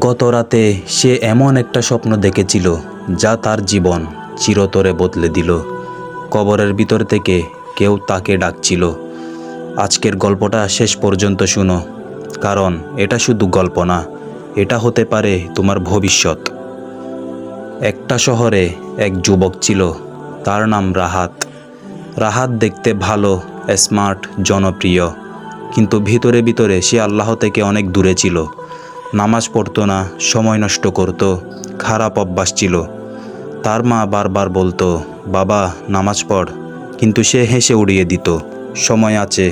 গত রাতে সে এমন একটা স্বপ্ন দেখেছিল যা তার জীবন চিরতরে বদলে দিল। কবরের ভিতর থেকে কেউ তাকে ডাকছিল। আজকের গল্পটা শেষ পর্যন্ত শুনো, কারণ এটা শুধু গল্প না, এটা হতে পারে তোমার ভবিষ্যৎ। একটা শহরে এক যুবক ছিল, তার নাম রাহাত। রাহাত দেখতে ভালো, স্মার্ট, জনপ্রিয়, কিন্তু ভিতরে ভিতরে সে আল্লাহ থেকে অনেক দূরে ছিল। নামাজ পড়তো না, সময় নষ্ট করত, খারাপ অভ্যাস ছিল। তার মা বারবার বলতো, বাবা নামাজ পড়, কিন্তু সে হেসে উড়িয়ে দিত, সময় আছে।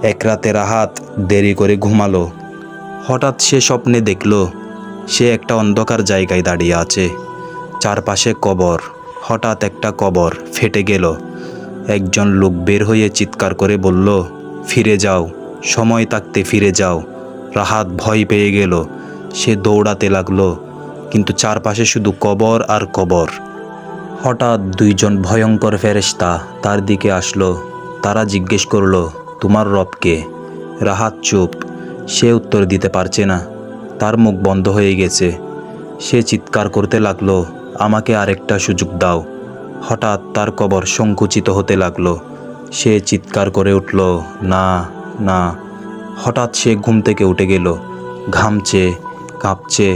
এক রাতে রাহাত দেরি করে ঘুমালো। হঠাৎ সে স্বপ্নে দেখল সে একটা অন্ধকার জায়গায় দাঁড়িয়ে আছে, চারপাশে কবর। হঠাৎ একটা কবর ফেটে গেল। একজন লোক বের হয়ে চিৎকার করে বলল, ফিরে যাও, সময় থাকতে ফিরে যাও। রাহাত ভয় পেয়ে গেল। সে দৌড়াতে লাগলো, কিন্তু চারপাশে শুধু কবর আর কবর। হঠাৎ দুইজন ভয়ঙ্কর ফেরেশতা তার দিকে আসলো। তারা জিজ্ঞেস করলো, তোমার রব কে? রাহাত চুপ, সে উত্তর দিতে পারছে না, তার মুখ বন্ধ হয়ে গেছে। সে চিৎকার করতে লাগলো, আমাকে আরেকটা সুযোগ দাও। হঠাৎ তার কবর সংকুচিত হতে লাগলো। সে চিৎকার করে উঠল, না না। হঠাৎ সে ঘুম থেকে উঠে গেল, ঘামছে, কাঁপছে,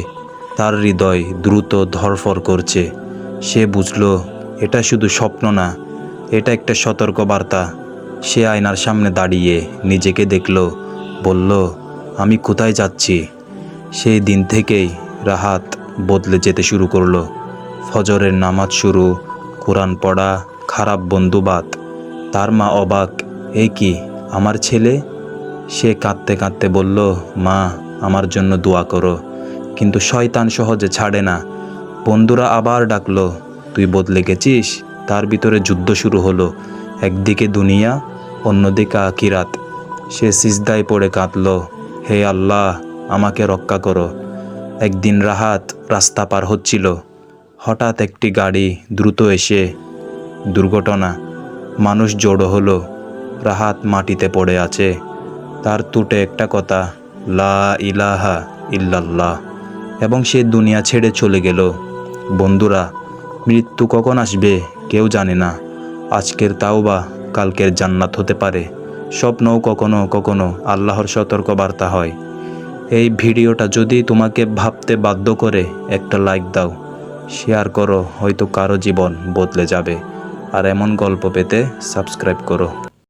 তার হৃদয় দ্রুত ধড়ফড় করছে। সে বুঝল এটা শুধু স্বপ্ন না, এটা একটা সতর্ক বার্তা। সে আয়নার সামনে দাঁড়িয়ে নিজেকে দেখল, বলল, আমি কোথায় যাচ্ছি? সেই দিন থেকেই রাহাত বদলে যেতে শুরু করলো। ফজরের নামাজ শুরু, কোরআন পড়া, খারাপ বন্ধু বাদ। তার মা অবাক, এ কি, আমার ছেলে? সে কাঁদতে কাঁদতে বলল, মা আমার জন্য দোয়া করো। কিন্তু শয়তান সহজে ছাড়ে না। বন্ধুরা আবার ডাকলো, তুই বদলে গেছিস। তার ভিতরে যুদ্ধ শুরু হলো, একদিকে দুনিয়া, অন্যদিকে আখিরাত। সে সিজদায় পড়ে কাঁদল, হে আল্লাহ আমাকে রক্ষা করো। একদিন রাহাত রাস্তা পার হচ্ছিল। হঠাৎ একটি গাড়ি দ্রুত এসে দুর্ঘটনা। মানুষ জড়ো হলো। রাহাত মাটিতে পড়ে আছে। তার তুটে একটা কথা, লা ইলাহা ইল্লাল্লাহ, এবং সে দুনিয়া ছেড়ে চলে গেল। বন্ধুরা, মৃত্যু কখন আসবে কেউ জানে না। আজকের তাওবা কালকের জান্নাত হতে পারে। স্বপ্নও কখনো কখনো আল্লাহর সতর্ক বার্তা হয়। এই ভিডিওটা যদি তোমাকে ভাবতে বাধ্য করে, একটা লাইক দাও, শেয়ার করো, হয়তো কারো জীবন বদলে যাবে। আর এমন গল্প পেতে সাবস্ক্রাইব করো।